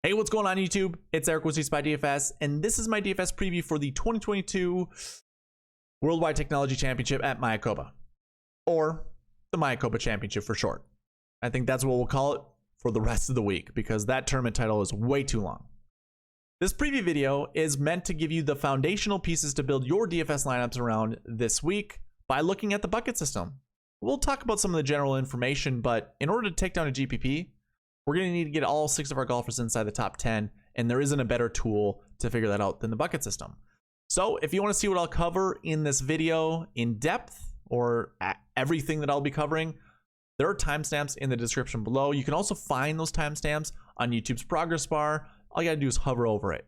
Hey, what's going on YouTube? It's Eric with SweetSpotDFS, and this is my DFS preview for the 2022 Worldwide Technology Championship at Mayakoba, or the Mayakoba Championship for short. I think that's what we'll call it for the rest of the week because that tournament title is way too long. This preview video is meant to give you the foundational pieces to build your DFS lineups around this week by looking at the bucket system. We'll talk about some of the general information, but in order to take down a GPP, we're going to need to get all 6 of our golfers inside the top 10, and there isn't a better tool to figure that out than the bucket system. So if you want to see what I'll cover in this video in depth, or everything that I'll be covering, there are timestamps in the description below. You can also find those timestamps on YouTube's progress bar. All you gotta do is hover over it.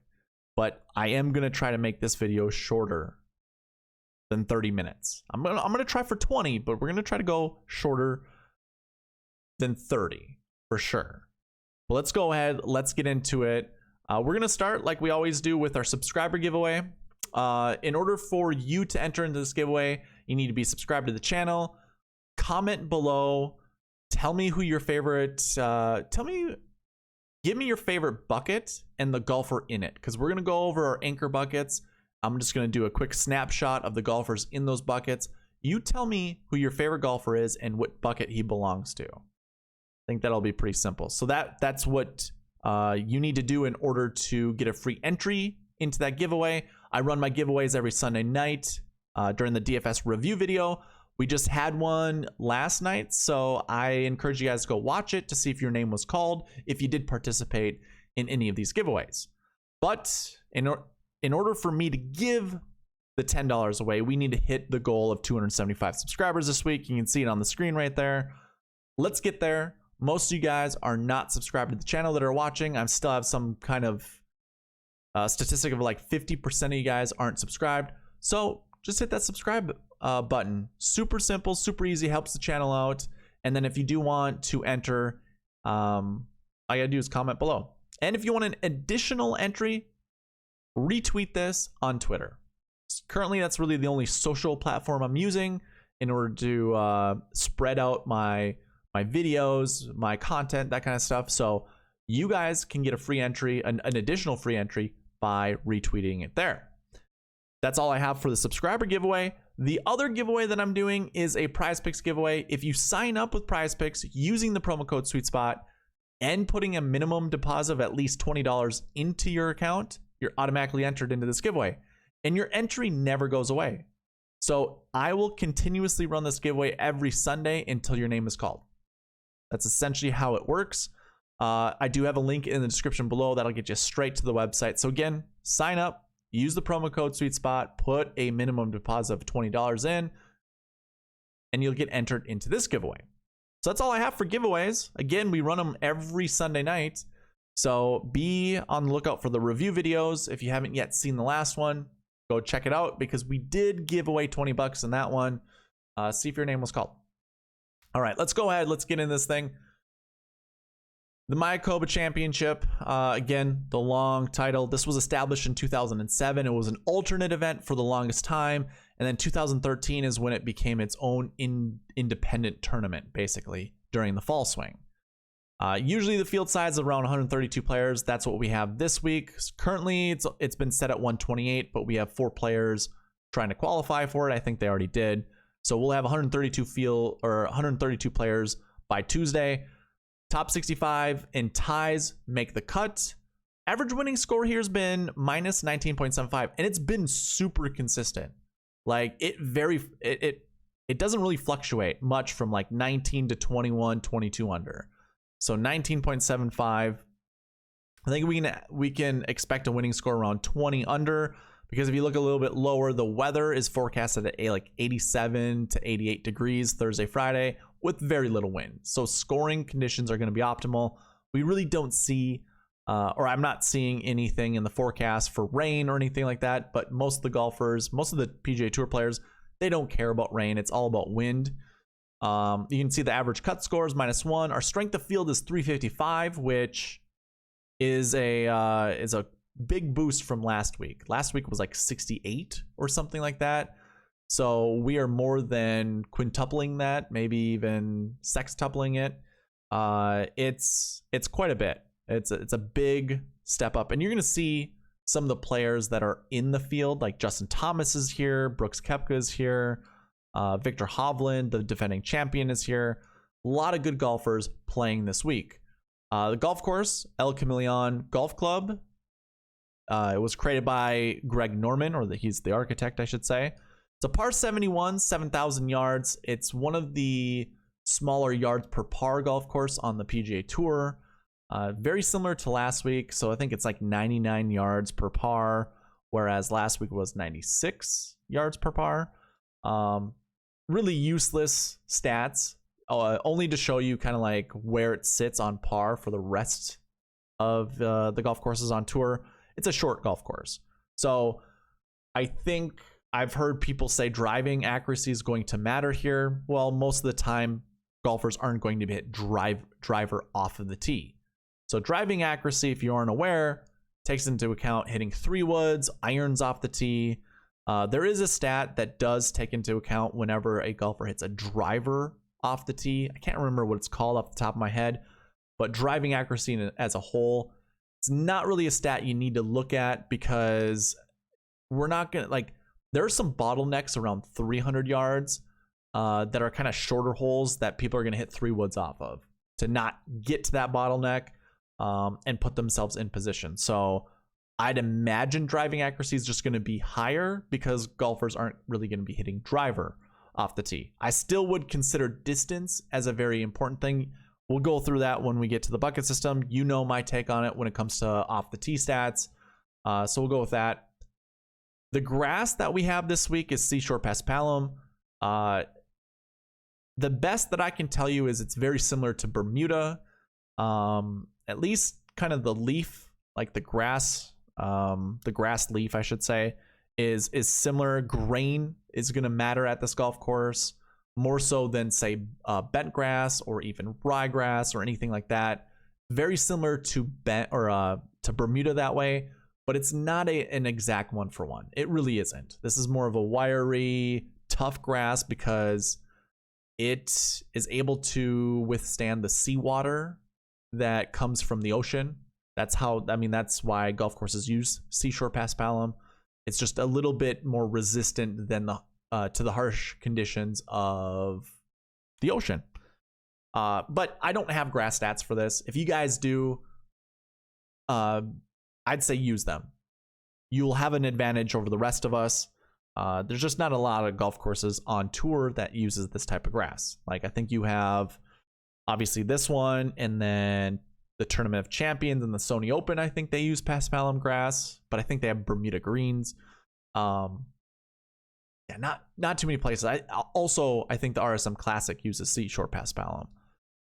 But I am gonna try to make this video shorter than 30 minutes. I'm gonna try for 20, but we're gonna try to go shorter than 30 for sure. But let's go ahead, let's get into it. We're gonna start like we always do with our subscriber giveaway. In order for you to enter into this giveaway, you need to be subscribed to the channel, comment below, tell me who your favorite, give me your favorite bucket and the golfer in it, because we're gonna go over our anchor buckets. I'm just gonna do a quick snapshot of the golfers in those buckets. You tell me who your favorite golfer is and what bucket he belongs to. I think that'll be pretty simple. So that's what you need to do in order to get a free entry into that giveaway. I run my giveaways every Sunday night during the DFS review video. We just had one last night, so I encourage you guys to go watch it to see if your name was called, if you did participate in any of these giveaways. But in order for me to give the $10 away, we need to hit the goal of 275 subscribers this week. You can see it on the screen right there. Let's get there. Most of you guys are not subscribed to the channel that are watching. I still have some kind of statistic of like 50% of you guys aren't subscribed. So just hit that subscribe button. Super simple, super easy, helps the channel out. And then if you do want to enter, all you gotta do is comment below. And if you want an additional entry, retweet this on Twitter. Currently, that's really the only social platform I'm using in order to spread out my videos, my content, that kind of stuff. So you guys can get a free entry, an additional free entry by retweeting it there. That's all I have for the subscriber giveaway. The other giveaway that I'm doing is a Prize Picks giveaway. If you sign up with Prize Picks using the promo code SweetSpot and putting a minimum deposit of at least $20 into your account, you're automatically entered into this giveaway. And your entry never goes away. So I will continuously run this giveaway every Sunday until your name is called. That's essentially how it works. I do have a link in the description below that'll get you straight to the website. So again, sign up. Use the promo code SweetSpot, put a minimum deposit of $20 in, and you'll get entered into this giveaway. So that's all I have for giveaways. Again, we run them every Sunday night. So be on the lookout for the review videos. If you haven't yet seen the last one, go check it out because we did give away 20 bucks in that one. See if your name was called. All right, let's go ahead. Let's get in this thing. The Mayakoba Championship, again, the long title. This was established in 2007. It was an alternate event for the longest time. And then 2013 is when it became its own independent tournament, basically, during the fall swing. Usually the field size is around 132 players. That's what we have this week. Currently, it's been set at 128, but we have 4 players trying to qualify for it. I think they already did. So we'll have 132 players by Tuesday. Top 65 and ties make the cut. Average winning score here has been minus 19.75, and it's been super consistent. Like it doesn't really fluctuate much from like 19 to 21, 22 under. So 19.75. I think we can expect a winning score around 20 under, because if you look a little bit lower, the weather is forecasted at like 87 to 88 degrees Thursday, Friday, with very little wind. So scoring conditions are going to be optimal. We really don't see, or I'm not seeing anything in the forecast for rain or anything like that. But most of the golfers, most of the PGA Tour players, they don't care about rain. It's all about wind. You can see the average cut score is -1. Our strength of field is 355, which is a big boost from last week. Last week was like 68 or something like that. So we are more than quintupling that, maybe even sextupling it. It's quite a bit. It's a big step up, and you're going to see some of the players that are in the field, like Justin Thomas is here, Brooks Koepka is here, Victor Hovland, the defending champion, is here. A lot of good golfers playing this week. The golf course, El Chameleon Golf Club. It was created by Greg Norman, or he's the architect, I should say. It's a par 71, 7,000 yards. It's one of the smaller yards per par golf course on the PGA Tour. Very similar to last week, so I think it's like 99 yards per par, whereas last week was 96 yards per par. Really useless stats, only to show you kind of like where it sits on par for the rest of the golf courses on tour. It's a short golf course, so I think I've heard people say driving accuracy is going to matter here. Well, most of the time, golfers aren't going to hit driver off of the tee. So driving accuracy, if you aren't aware, takes into account hitting 3 woods, irons off the tee. There is a stat that does take into account whenever a golfer hits a driver off the tee. I can't remember what it's called off the top of my head, but driving accuracy as a whole, it's not really a stat you need to look at, because we're not going to, like, there are some bottlenecks around 300 yards that are kind of shorter holes that people are going to hit 3 woods off of to not get to that bottleneck and put themselves in position. So I'd imagine driving accuracy is just going to be higher because golfers aren't really going to be hitting driver off the tee. I still would consider distance as a very important thing. We'll go through that when we get to the bucket system. You know my take on it when it comes to off the tee stats. So we'll go with that. The grass that we have this week is Seashore Paspalum. The best that I can tell you is it's very similar to Bermuda. At least kind of the leaf, like the grass leaf, I should say, is similar. Grain is going to matter at this golf course more so than, say, bent grass or even ryegrass or anything like that. Very similar to to Bermuda that way, but it's not an exact one for one. It really isn't. This is more of a wiry, tough grass because it is able to withstand the seawater that comes from the ocean. That's why golf courses use Seashore Paspalum. It's just a little bit more resistant than to the harsh conditions of the ocean. But I don't have grass stats for this. If you guys do, I'd say use them. You'll have an advantage over the rest of us. There's just not a lot of golf courses on tour that uses this type of grass. Like, I think you have obviously this one, and then the Tournament of Champions and the Sony Open, I think they use Paspalum grass, but I think they have Bermuda greens. Yeah, not too many places. I think the RSM Classic uses Seashore Paspalum.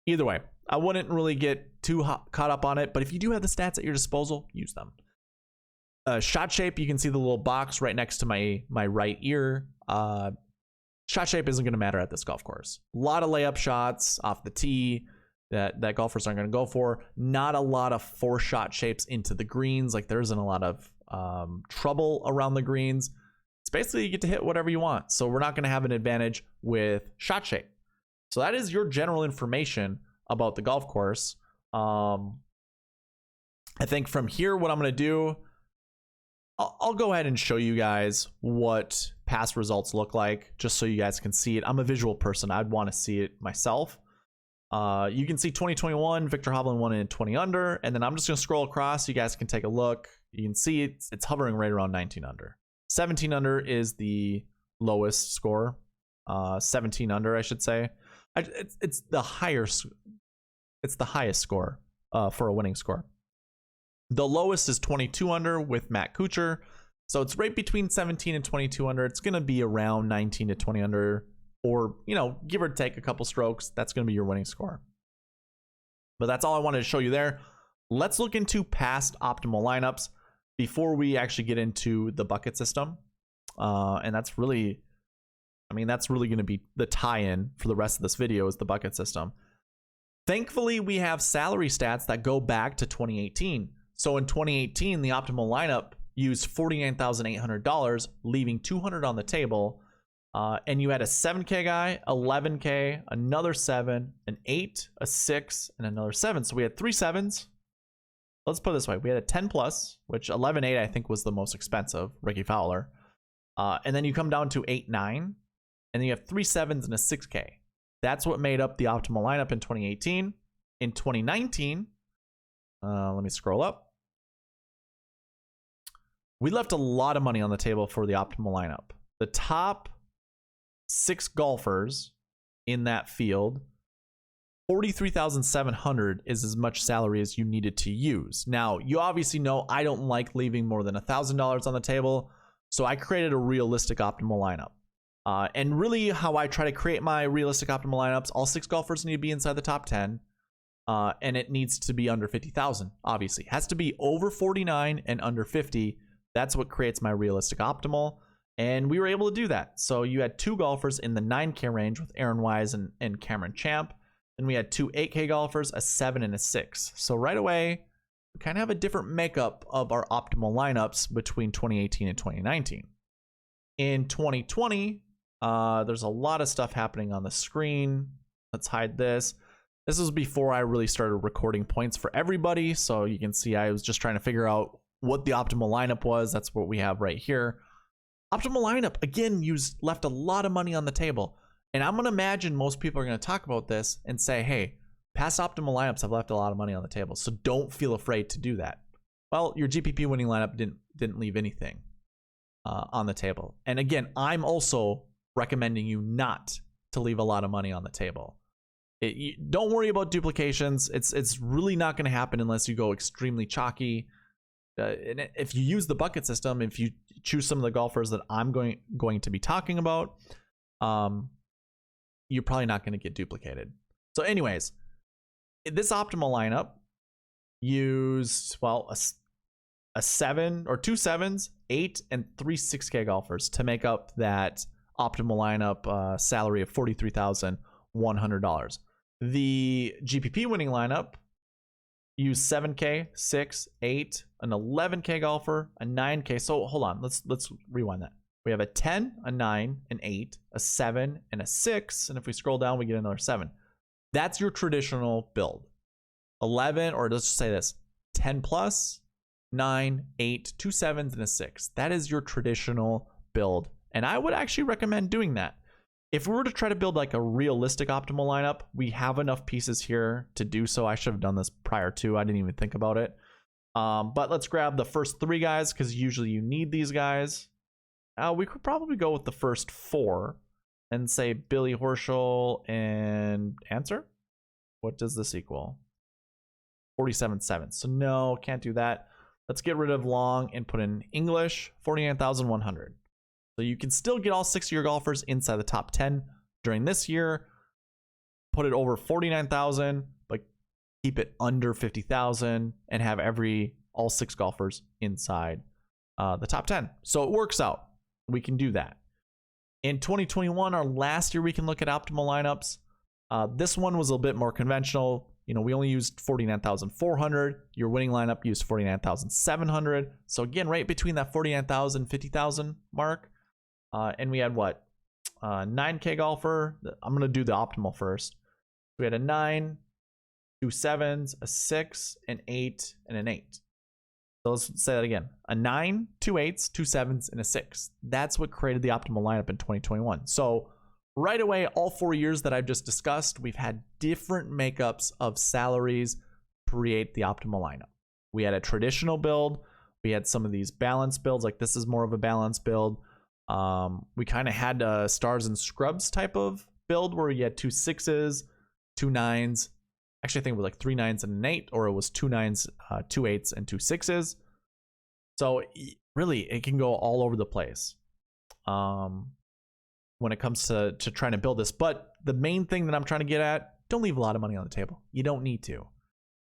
Either way, I wouldn't really get too caught up on it, but if you do have the stats at your disposal, use them. Shot shape, you can see the little box right next to my right ear. Shot shape isn't going to matter at this golf course. A lot of layup shots off the tee that golfers aren't going to go for. Not a lot of 4-shot shapes into the greens. Like, there isn't a lot of trouble around the greens. It's basically you get to hit whatever you want. So we're not going to have an advantage with shot shape. So that is your general information about the golf course. I think from here, what I'm going to do, I'll go ahead and show you guys what past results look like, just so you guys can see it. I'm a visual person. I'd want to see it myself. You can see 2021, Victor Hovland won in 20 under, and then I'm just going to scroll across so you guys can take a look. You can see it's hovering right around 19 under. 17 under is the lowest score. 17 under, I should say. It's the highest score for a winning score. The lowest is 22 under with Matt Kuchar. So it's right between 17 and 22 under. It's going to be around 19 to 20 under, or, give or take a couple strokes. That's going to be your winning score. But that's all I wanted to show you there. Let's look into past optimal lineups before we actually get into the bucket system. And that's really going to be the tie-in for the rest of this video, is the bucket system. Thankfully, we have salary stats that go back to 2018. So in 2018, the optimal lineup used $49,800, leaving $200 on the table. And you had a 7K guy, 11K, another 7, an 8, a 6, and another 7. So we had 3 7s let's put it this way. We had a 10 plus, which 11-8 I think was the most expensive, Ricky Fowler. And then you come down to 8-9, and then you have 3 7s and a 6K. That's what made up the optimal lineup in 2018. In 2019, let me scroll up. We left a lot of money on the table for the optimal lineup. The top 6 golfers in that field, $43,700 is as much salary as you needed to use. Now, you obviously know I don't like leaving more than $1,000 on the table, so I created a realistic optimal lineup. And really how I try to create my realistic optimal lineups, all 6 golfers need to be inside the top 10, and it needs to be under 50,000, obviously. It has to be over 49 and under 50. That's what creates my realistic optimal. And we were able to do that. So you had 2 golfers in the 9K range with Aaron Wise and Cameron Champ. Then we had 2 8K golfers, a 7 and a 6. So right away, we kind of have a different makeup of our optimal lineups between 2018 and 2019. In 2020, there's a lot of stuff happening on the screen. Let's hide this. This was before I really started recording points for everybody. So you can see I was just trying to figure out what the optimal lineup was. That's what we have right here. Optimal lineup, again, left a lot of money on the table. And I'm going to imagine most people are going to talk about this and say, hey, past optimal lineups have left a lot of money on the table, so don't feel afraid to do that. Well, your GPP winning lineup didn't leave anything on the table. And again, I'm also recommending you not to leave a lot of money on the table. Don't worry about duplications. It's really not going to happen unless you go extremely chalky. And if you use the bucket system, if you choose some of the golfers that I'm going to be talking about, you're probably not going to get duplicated. So anyways, this optimal lineup used, well, a 7 or 2 7s, 8 and 3 6K golfers to make up that optimal lineup salary of $43,100. The GPP winning lineup used 7K, 6, 8, an 11K golfer, a 9K. So hold on, let's rewind that. We have a 10, a 9, an 8, a 7, and a 6. And if we scroll down, we get another 7. That's your traditional build. 11, or let's just say this, 10 plus, 9, 8, 2 7s, and a 6. That is your traditional build. And I would actually recommend doing that. If we were to try to build like a realistic optimal lineup, we have enough pieces here to do so. I should have done this prior to. I didn't even think about it. But let's grab the first 3 guys because usually you need these guys. We could probably go with the first 4 and say Billy Horschel and answer. What does this equal? 47.7. So no, can't do that. Let's get rid of Long and put in English, 49,100. So you can still get all 6 of your golfers inside the top 10 during this year. Put it over 49,000, but keep it under 50,000 and have all 6 golfers inside the top 10. So it works out. We can do that. In 2021, our last year we can look at optimal lineups. This one was a little bit more conventional. You know, we only used 49,400. Your winning lineup used 49,700. So again, right between that 49,000, 50,000 mark. And we had what? 9K golfer. I'm going to do the optimal first. We had a 9, 2 7s, a 6, an 8, and an 8. So let's say that again. A 9, 2 8s, 2 7s, and a 6. That's what created the optimal lineup in 2021. So right away, all 4 years that I've just discussed, we've had different makeups of salaries create the optimal lineup. We had a traditional build. We had some of these balanced builds. Like this is more of a balanced build. We kind of had a stars and scrubs type of build where you had 2 6s, 2 9s. Actually, I think it was like 3 9s and an 8, or it was 2 9s, 2 8s, and 2 6s. So really, it can go all over the place when it comes to trying to build this. But the main thing that I'm trying to get at, don't leave a lot of money on the table. You don't need to.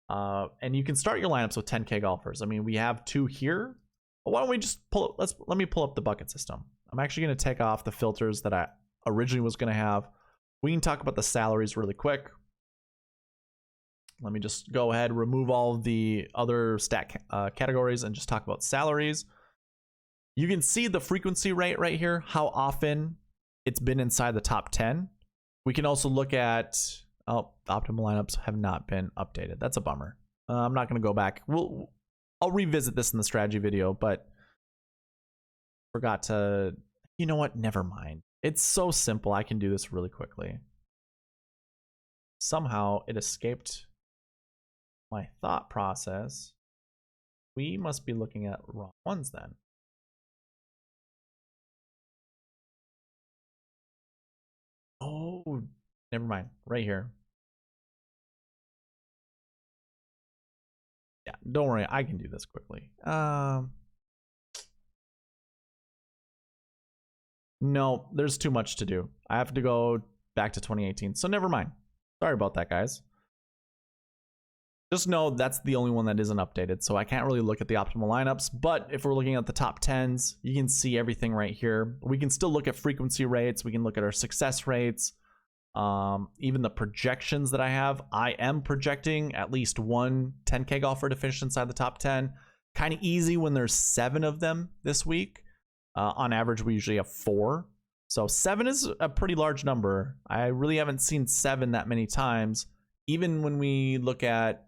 And you can start your lineups with 10K golfers. I mean, we have 2 here. But why don't we just let me pull up the bucket system. I'm actually going to take off the filters that I originally was going to have. We can talk about the salaries really quick. Let me just go ahead, remove all of the other stat categories and just talk about salaries. You can see the frequency rate right here, how often it's been inside the top 10. We can also look at, optimal lineups have not been updated. That's a bummer. I'm not going to go back. I'll revisit this in the strategy video, but forgot to, you know what? Never mind. It's so simple. I can do this really quickly. Somehow it escaped my thought process. We must be looking at wrong ones then. Oh, never mind. Right here. Yeah, don't worry. I can do this quickly. No, there's too much to do. I have to go back to 2018. So never mind. Sorry about that, guys. Just know that's the only one that isn't updated. So I can't really look at the optimal lineups. But if we're looking at the top 10s, you can see everything right here. We can still look at frequency rates. We can look at our success rates. Even the projections that I have. I am projecting at least one 10K golfer to finish inside the top 10. Kind of easy when there's 7 of them this week. On average, we usually have 4. So 7 is a pretty large number. I really haven't seen 7 that many times. Even when we look at,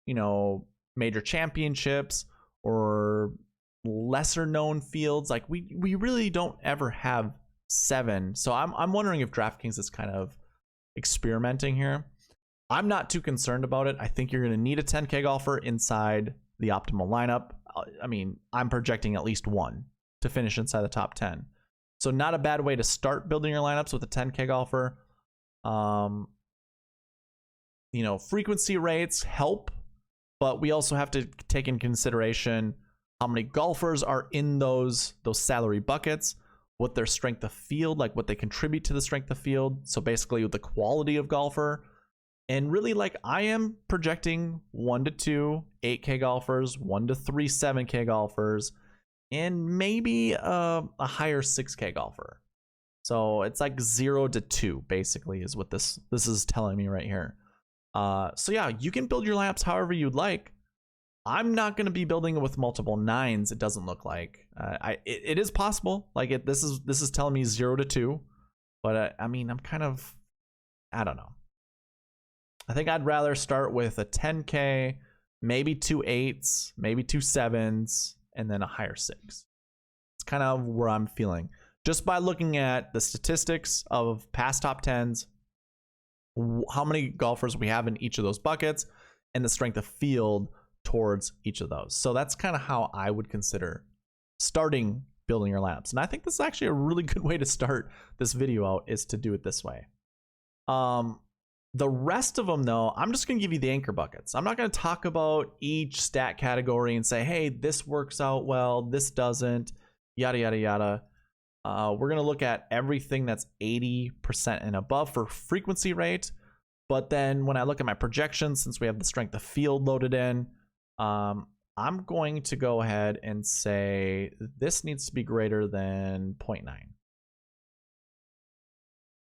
you know, major championships or lesser known fields, like we really don't ever have 7. So I'm wondering if DraftKings is kind of experimenting here. I'm not too concerned about it. I think you're going to need a 10K golfer inside the optimal lineup. I mean, I'm projecting at least 1 to finish inside the top 10. So not a bad way to start building your lineups with a 10K golfer. You know, frequency rates help, but we also have to take in consideration how many golfers are in those salary buckets, what their strength of field, like what they contribute to the strength of field. So basically the quality of golfer. And really, like, I am projecting 1 to 2 8K golfers, 1 to 3 7K golfers, and maybe a higher 6K golfer. So it's like 0 to 2 basically is what this is telling me right here. So yeah, you can build your lineups however you'd like. I'm not going to be building it with multiple 9s. It doesn't look like it is possible. Like this is telling me 0 to 2, but I mean, I'm kind of, I don't know. I think I'd rather start with a 10K, maybe 2 8s, maybe 2 7s, and then a higher 6. It's kind of where I'm feeling. Just by looking at the statistics of past top 10s, how many golfers we have in each of those buckets, and the strength of field towards each of those. So that's kind of how I would consider starting building your lineups. And I think this is actually a really good way to start this video out, is to do it this way. The rest of them, though, I'm just going to give you the anchor buckets. I'm not going to talk about each stat category and say, hey, this works out well, this doesn't, yada, yada, yada. We're going to look at everything that's 80% and above for frequency rate. But then when I look at my projections, since we have the strength of field loaded in, I'm going to go ahead and say this needs to be greater than 0.9.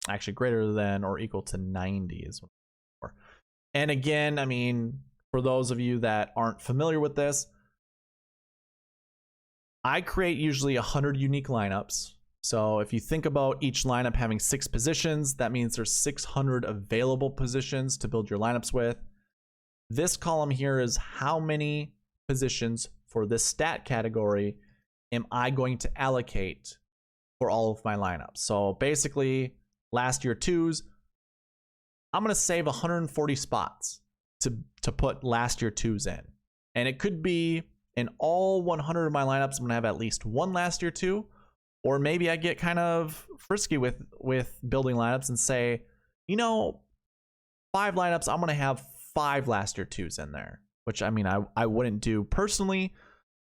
Actually, greater than or equal to 90 is what I'm looking for. And again, I mean, for those of you that aren't familiar with this, I create usually 100 unique lineups. So if you think about each lineup having 6 positions, that means there's 600 available positions to build your lineups with. This column here is how many positions for this stat category am I going to allocate for all of my lineups. So basically, last year 2s, I'm going to save 140 spots to put last year 2s in. And it could be in all 100 of my lineups, I'm going to have at least 1 last year 2. Or maybe I get kind of frisky with building lineups and say, you know, 5 lineups, I'm going to have 5 last year 2s in there. Which, I mean, I wouldn't do personally.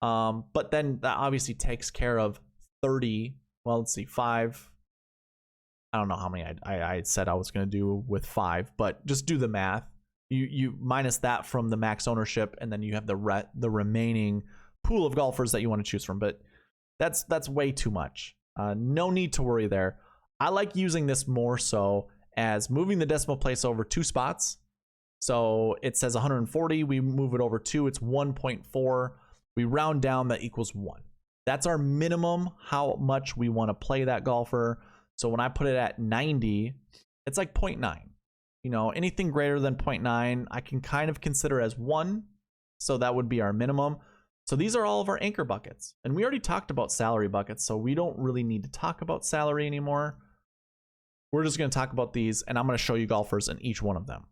But then that obviously takes care of 30. Well, let's see, 5. I don't know how many I said I was going to do with 5, but just do the math. You minus that from the max ownership, and then you have the remaining pool of golfers that you want to choose from. But that's way too much. No need to worry there. I like using this more so as moving the decimal place over 2 spots. So it says 140, we move it over 2, it's 1.4. We round down, that equals 1. That's our minimum, how much we want to play that golfer. So when I put it at 90, it's like 0.9. You know, anything greater than 0.9, I can kind of consider as 1. So that would be our minimum. So these are all of our anchor buckets. And we already talked about salary buckets, so we don't really need to talk about salary anymore. We're just going to talk about these, and I'm going to show you golfers in each one of them.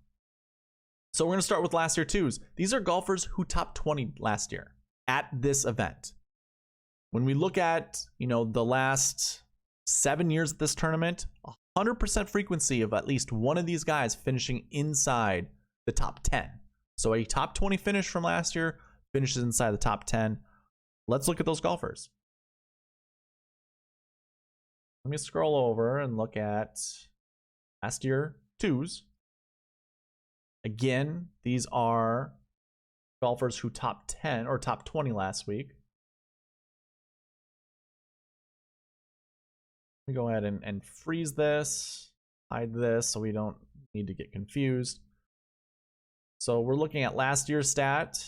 So we're going to start with last year twos. These are golfers who topped 20 last year at this event. When we look at, you know, the last 7 years at this tournament, 100% frequency of at least one of these guys finishing inside the top 10. So a top 20 finish from last year finishes inside the top 10. Let's look at those golfers. Let me scroll over and look at last year twos. Again, these are golfers who top 10 or top 20 last week. Let me go ahead and freeze this, hide this so we don't need to get confused. So we're looking at last year's stat.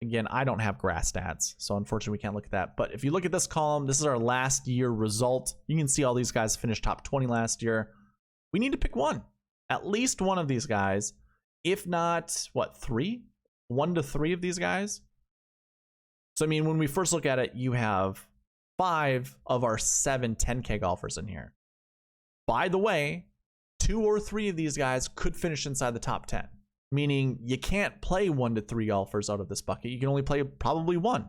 Again, I don't have grass stats, so unfortunately we can't look at that. But if you look at this column, this is our last year result. You can see all these guys finished top 20 last year. We need to pick one, at least one of these guys. If not, what, 3? 1 to 3 of these guys? So, I mean, when we first look at it, you have 5 of our 7 10K golfers in here. By the way, 2 or 3 of these guys could finish inside the top 10, meaning you can't play 1 to 3 golfers out of this bucket. You can only play probably 1.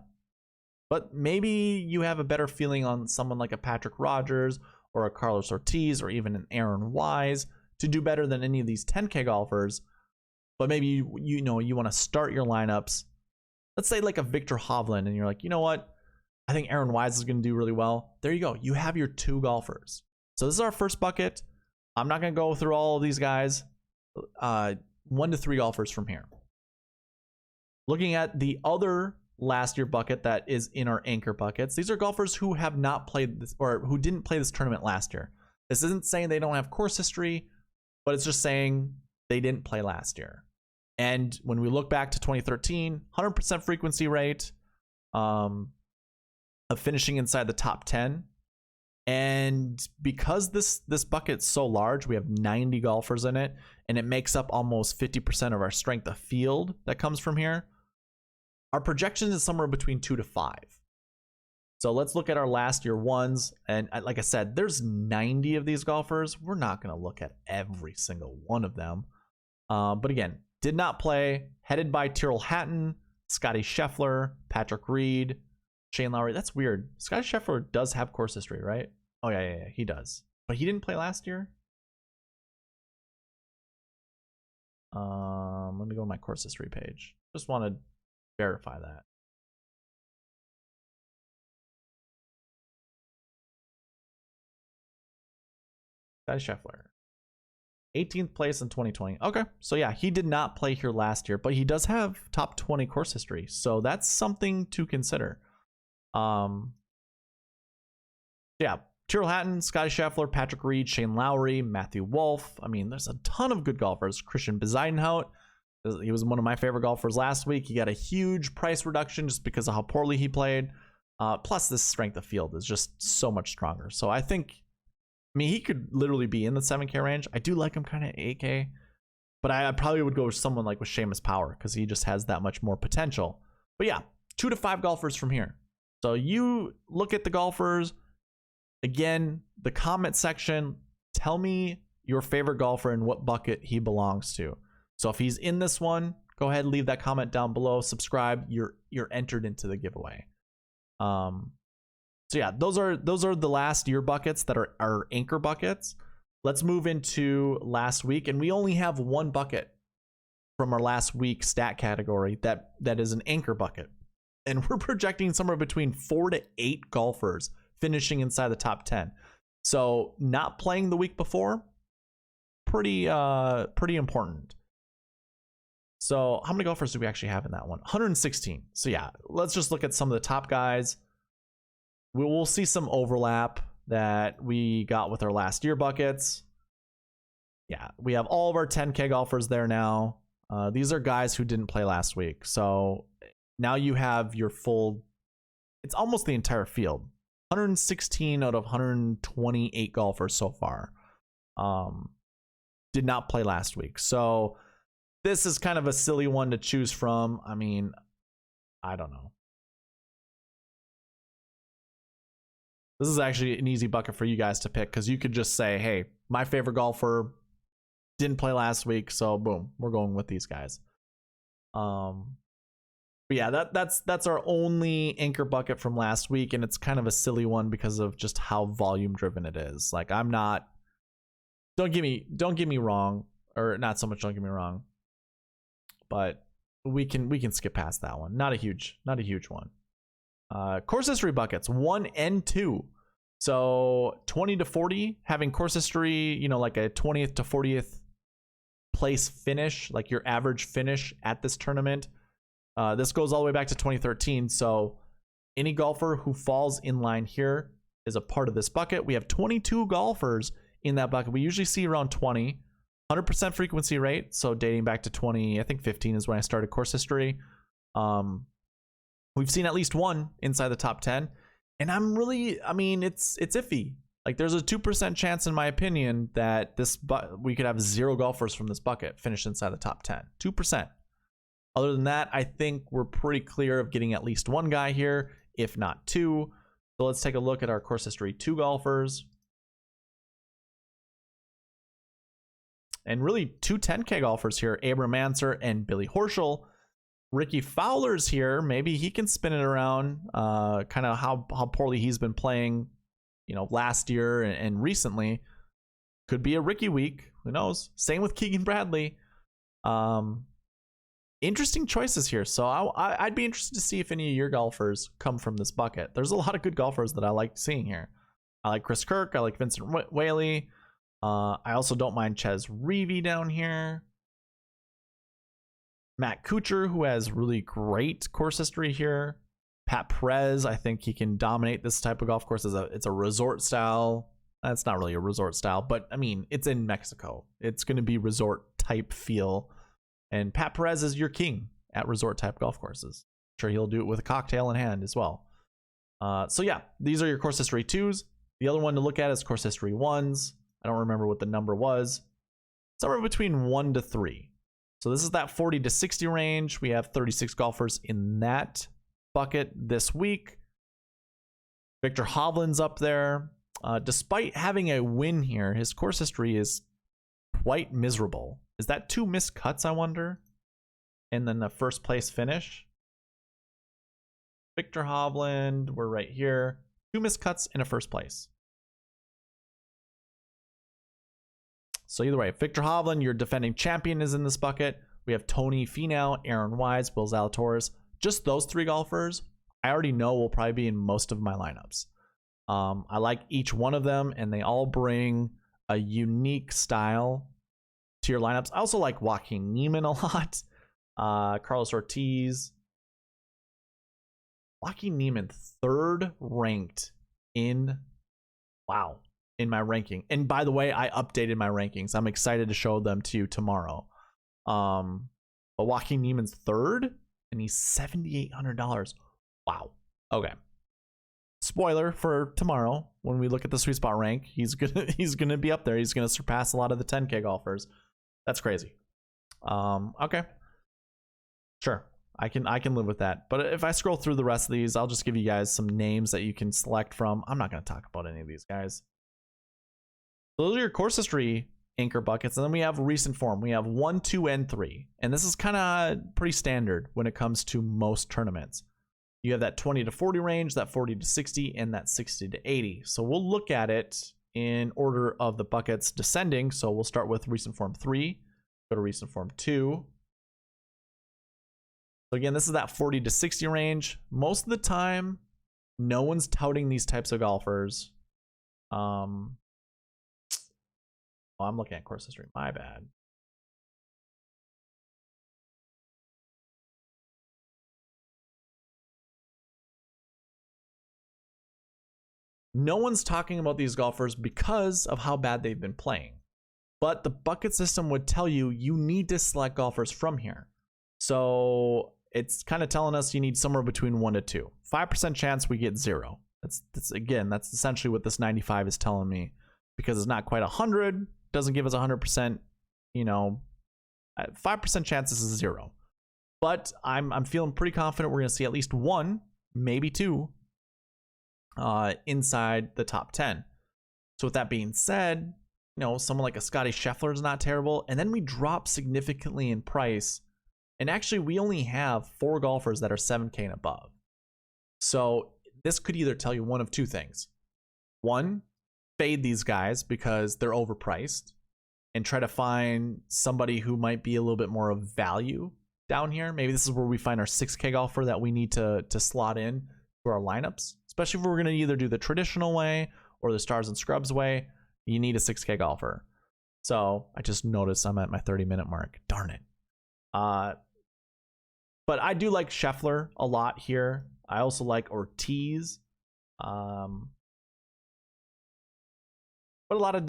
But maybe you have a better feeling on someone like a Patrick Rogers or a Carlos Ortiz or even an Aaron Wise to do better than any of these 10K golfers. But maybe you know you want to start your lineups. Let's say like a Victor Hovland, and you're like, you know what? I think Aaron Wise is going to do really well. There you go. You have your 2 golfers. So this is our first bucket. I'm not going to go through all of these guys. 1 to 3 golfers from here. Looking at the other last year bucket that is in our anchor buckets, these are golfers who have not played this or who didn't play this tournament last year. This isn't saying they don't have course history, but it's just saying they didn't play last year. And when we look back to 2013, 100% frequency rate of finishing inside the top 10. And because this bucket's so large, we have 90 golfers in it, and it makes up almost 50% of our strength of field that comes from here. Our projection is somewhere between 2 to 5. So let's look at our last year ones. And like I said, there's 90 of these golfers. We're not going to look at every single one of them. But again, did not play, headed by Tyrrell Hatton, Scotty Scheffler, Patrick Reed, Shane Lowry. That's weird. Scotty Scheffler does have course history, right? Oh, yeah, he does. But he didn't play last year? Let me go to my course history page. Just want to verify that. Scotty Scheffler. 18th place in 2020. Okay, so yeah, he did not play here last year, but he does have top 20 course history, so that's something to consider. Yeah, Tyrrell Hatton, Scotty Scheffler, Patrick Reed, Shane Lowry, Matthew Wolff. I mean, there's a ton of good golfers. Christian Bezuidenhout, he was one of my favorite golfers last week. He got a huge price reduction just because of how poorly he played. Plus, this strength of field is just so much stronger. So I think, I mean, he could literally be in the 7K range. I do like him kind of 8K, but I probably would go with someone like with Seamus Power because he just has that much more potential. But yeah, 2 to 5 golfers from here. So you look at the golfers. Again, the comment section, tell me your favorite golfer and what bucket he belongs to. So if he's in this one, go ahead and leave that comment down below. Subscribe. You're entered into the giveaway. So yeah, those are the last year buckets that are our anchor buckets. Let's move into last week, and we only have one bucket from our last week stat category that is an anchor bucket, and we're projecting somewhere between 4 to 8 golfers finishing inside the top 10. So not playing the week before, pretty important. So how many golfers do we actually have in that one? 116. So yeah, let's just look at some of the top guys. We'll see some overlap that we got with our last year buckets. Yeah, we have all of our 10K golfers there now. These are guys who didn't play last week. So now you have your full, it's almost the entire field. 116 out of 128 golfers so far. did not play last week. So this is kind of a silly one to choose from. I mean, I don't know. This is actually an easy bucket for you guys to pick because you could just say, hey, my favorite golfer didn't play last week, so boom, we're going with these guys. But yeah, that's our only anchor bucket from last week, and it's kind of a silly one because of just how volume driven it is. Like, I'm not, don't get me wrong, or not so much don't get me wrong, but we can skip past that one. Not a huge one. Course history buckets 1 and 2. So 20 to 40, having course history, you know, like a 20th to 40th place finish, like your average finish at this tournament. This goes all the way back to 2013. So any golfer who falls in line here is a part of this bucket. We have 22 golfers in that bucket. We usually see around 20, 100% frequency rate. So dating back to 2015 is when I started course history. We've seen at least one inside the top 10. And I mean, it's iffy. Like, there's a 2% chance, in my opinion, that we could have 0 golfers from this bucket finish inside the top 10. 2%. Other than that, I think we're pretty clear of getting at least one guy here, if not 2. So let's take a look at our course history 2 golfers. And really 2 10K golfers here, Abram Ancer and Billy Horschel. Ricky Fowler's here. Maybe he can spin it around, kind of how poorly he's been playing, you know, last year and recently. Could be a Ricky week. Who knows? Same with Keegan Bradley. Interesting choices here. So I'd be interested to see if any of your golfers come from this bucket. There's a lot of good golfers that I like seeing here. I like Chris Kirk. I like Vincent Whaley. I also don't mind Ches Reavie down here. Matt Kuchar, who has really great course history here. Pat Perez, I think he can dominate this type of golf course. It's a resort style. That's not really a resort style, but I mean, it's in Mexico. It's going to be resort type feel. And Pat Perez is your king at resort type golf courses. I'm sure he'll do it with a cocktail in hand as well. So yeah, these are your course history 2s. The other one to look at is course history 1s. I don't remember what the number was. Somewhere between 1 to 3. So this is that 40 to 60 range. We have 36 golfers in that bucket this week. Victor Hovland's up there. Despite having a win here, his course history is quite miserable. Is that 2 missed cuts, I wonder? And then the first place finish. Victor Hovland, we're right here. 2 missed cuts and a first place. So either way, Victor Hovland, your defending champion, is in this bucket. We have Tony Finau, Aaron Wise, Will Zalatoris. Just those 3 golfers, I already know will probably be in most of my lineups. I like each one of them, and they all bring a unique style to your lineups. I also like Joaquin Niemann a lot. Carlos Ortiz. Joaquin Niemann, 3rd ranked in... Wow. In my ranking. And by the way, I updated my rankings. I'm excited to show them to you tomorrow. But Joaquin Niemann's 3rd, and he's $7,800. Wow. Okay. Spoiler for tomorrow when we look at the Sweet Spot rank, he's gonna be up there. He's gonna surpass a lot of the 10K golfers. That's crazy. Okay. Sure. I can live with that. But if I scroll through the rest of these, I'll just give you guys some names that you can select from. I'm not gonna talk about any of these guys. Those are your course history anchor buckets. And then we have recent form. We have 1, 2, and 3. And this is kind of pretty standard when it comes to most tournaments. You have that 20 to 40 range, that 40 to 60, and that 60 to 80. So we'll look at it in order of the buckets descending. So we'll start with recent form 3, go to recent form 2. So again, this is that 40 to 60 range. Most of the time, no one's touting these types of golfers. Oh, I'm looking at course history. My bad. No one's talking about these golfers because of how bad they've been playing. But the bucket system would tell you you need to select golfers from here. So it's kind of telling us you need somewhere between 1 to 2. 5% chance we get 0. That's essentially what this 95 is telling me, because it's not quite 100. Doesn't give us 100% you know, 5% chance this is 0. But I'm feeling pretty confident we're going to see at least 1, maybe 2 inside the top 10. So with that being said, you know, someone like a Scotty Scheffler is not terrible. And then we drop significantly in price. And actually, we only have 4 golfers that are 7K and above. So this could either tell you one of 2 things. 1, fade these guys because they're overpriced and try to find somebody who might be a little bit more of value down here. Maybe this is where we find our 6K golfer that we need to slot in for our lineups, especially if we're going to either do the traditional way or the stars and scrubs way. You need a 6K golfer. So I just noticed I'm at my 30-minute mark. Darn it. But I do like Scheffler a lot here. I also like Ortiz. But a lot of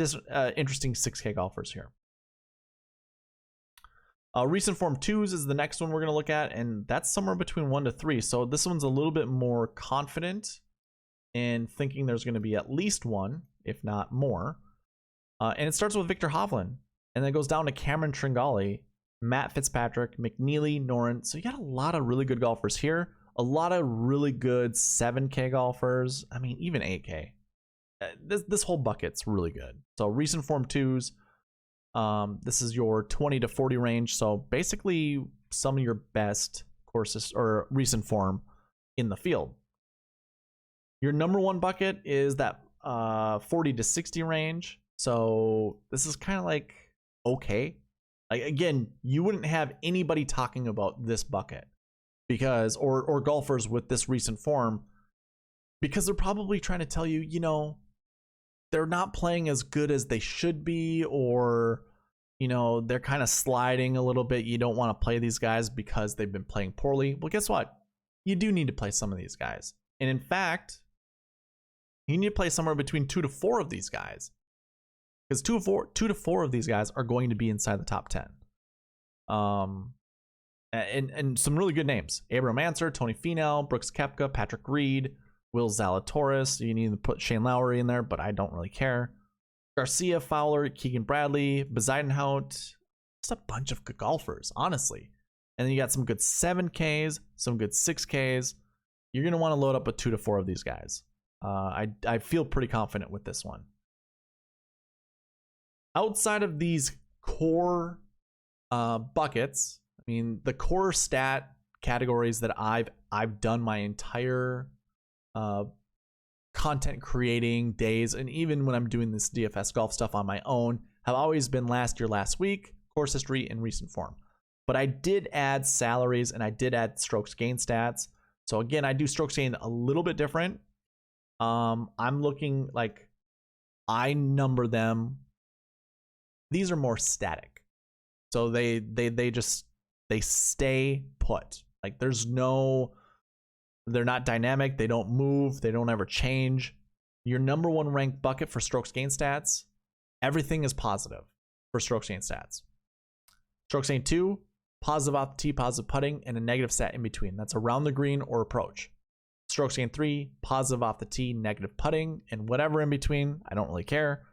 interesting 6K golfers here. Recent form 2s is the next one we're going to look at, and that's somewhere between 1 to 3. So this one's a little bit more confident in thinking there's going to be at least 1, if not more. And it starts with Victor Hovland, and then it goes down to Cameron Tringali, Matt Fitzpatrick, McNeely, Noren. So you got a lot of really good golfers here. A lot of really good 7K golfers. I mean, even 8K. This whole bucket's really good. So recent form 2s. This is your 20 to 40 range. So basically some of your best courses or recent form in the field. Your number 1 bucket is that 40 to 60 range. So this is kind of like okay. Like, again, you wouldn't have anybody talking about this bucket because or golfers with this recent form because they're probably trying to tell you, you know, they're not playing as good as they should be, or, you know, they're kind of sliding a little bit. You don't want to play these guys because they've been playing poorly. Well, guess what? You do need to play some of these guys. And in fact, you need to play somewhere between 2 to 4 of these guys. Because 2 to 4 of these guys are going to be inside the top 10. And some really good names. Abraham Ancer, Tony Finau, Brooks Koepka, Patrick Reed, Will Zalatoris. You need to put Shane Lowry in there, but I don't really care. Garcia, Fowler, Keegan Bradley, Bezuidenhout. Just a bunch of good golfers, honestly. And then you got some good 7Ks, some good 6Ks. You're going to want to load up with 2 to 4 of these guys. I feel pretty confident with this one. Outside of these core buckets, I mean, the core stat categories that I've done my entire content creating days, and even when I'm doing this DFS golf stuff on my own, have always been last year, last week, course history, and recent form. But I did add salaries and I did add strokes gain stats. So again, I do strokes gain a little bit different. I'm looking like I number them. These are more static. So they stay put. Like they're not dynamic. They don't move. They don't ever change. Your number 1 ranked bucket for strokes gain stats, everything is positive for strokes gain stats. Strokes gain 2, positive off the tee, positive putting, and a negative stat in between. That's around the green or approach. Strokes gain 3, positive off the tee, negative putting, and whatever in between. I don't really care.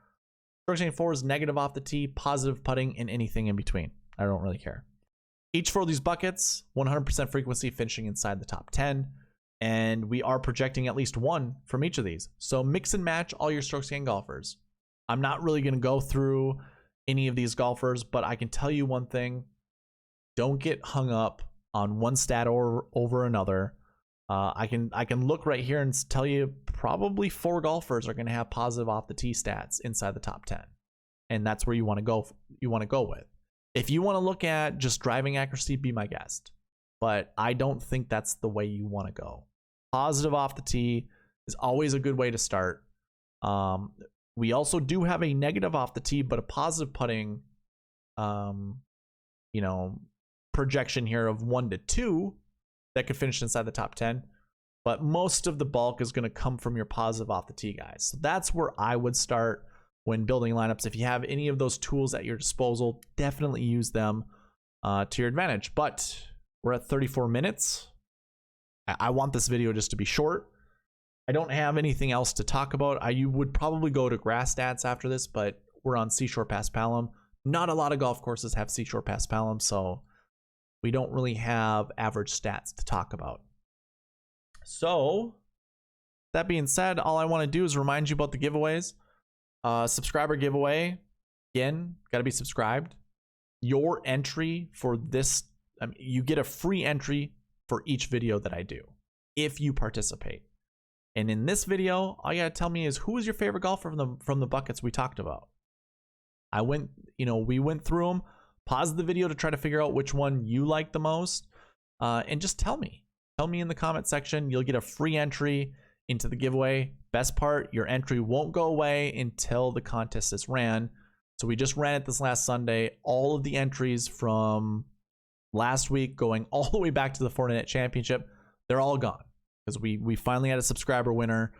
Strokes gain 4 is negative off the tee, positive putting, and anything in between. I don't really care. Each 4 of these buckets, 100% frequency finishing inside the top 10. And we are projecting at least 1 from each of these. So mix and match all your strokes gain golfers. I'm not really going to go through any of these golfers, but I can tell you one thing. Don't get hung up on one stat over another. I can look right here and tell you probably 4 golfers are going to have positive off the tee stats inside the top 10. And that's where you want to go. You want to go with. If you want to look at just driving accuracy, be my guest. But I don't think that's the way you want to go. Positive off the tee is always a good way to start. We also do have a negative off the tee, but a positive putting, projection here of 1 to 2 that could finish inside the top 10. But most of the bulk is going to come from your positive off the tee guys. So that's where I would start when building lineups. If you have any of those tools at your disposal, definitely use them to your advantage. But we're at 34 minutes. I want this video just to be short. I don't have anything else to talk about. You would probably go to grass stats after this, but we're on Seashore Pass Palom. Not a lot of golf courses have seashore paspalum, so we don't really have average stats to talk about. So that being said, all I want to do is remind you about the giveaways. Subscriber giveaway. Again, got to be subscribed. Your entry for this, you get a free entry for each video that I do if you participate. And in this video, all you got to tell me is who is your favorite golfer from the buckets we talked about. We went through them. Pause the video to try to figure out which one you like the most, and just tell me. Tell me in the comment section. You'll get a free entry into the giveaway. Best part, your entry won't go away until the contest is ran. So we just ran it this last Sunday. All of the entries from last week going all the way back to the Fortinet Championship, they're all gone because we finally had a subscriber winner.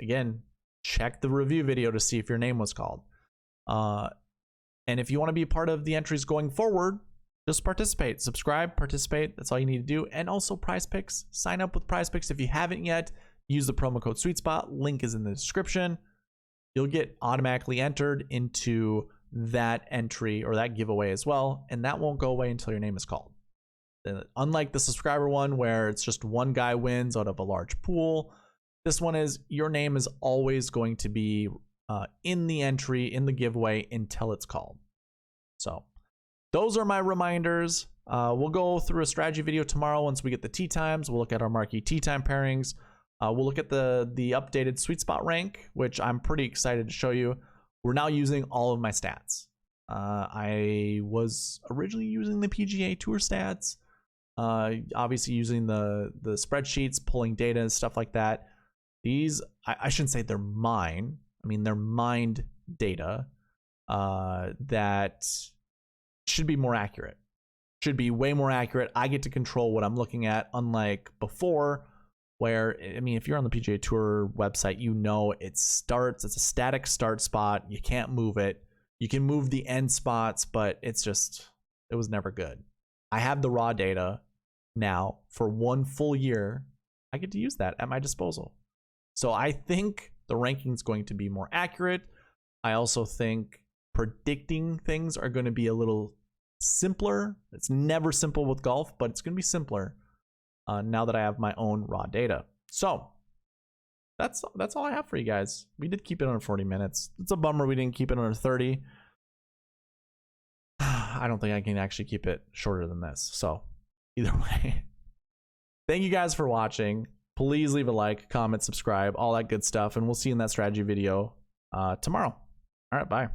Again, check the review video to see if your name was called. And if you want to be a part of the entries going forward, just participate. Subscribe, participate. That's all you need to do. And also Prize Picks. Sign up with Prize Picks if you haven't yet. Use the promo code SweetSpot. Link is in the description. You'll get automatically entered into that entry or that giveaway as well. And that won't go away until your name is called. Unlike the subscriber one where it's just one guy wins out of a large pool, this one is your name is always going to be in the entry, in the giveaway until it's called. So those are my reminders. We'll go through a strategy video tomorrow once we get the tee times. We'll look at our marquee tee time pairings. We'll look at the updated sweet spot rank, which I'm pretty excited to show you. We're now using all of my stats. I was originally using the PGA Tour stats, obviously using the spreadsheets, pulling data and stuff like that. These, I shouldn't say they're mine. I mean, they're mined data that should be more accurate. Should be way more accurate. I get to control what I'm looking at, unlike before, where, I mean, if you're on the PGA Tour website, you know it's a static start spot. You can't move it. You can move the end spots, but it was never good. I have the raw data now for 1 full year. I get to use that at my disposal. So I think the ranking is going to be more accurate. I also think predicting things are going to be a little simpler. It's never simple with golf, but it's going to be simpler now that I have my own raw data. So that's all I have for you guys. We did keep it under 40 minutes. It's a bummer we didn't keep it under 30. I don't think I can actually keep it shorter than this. So either way, thank you guys for watching. Please leave a like, comment, subscribe, all that good stuff. And we'll see you in that strategy video tomorrow. All right, bye.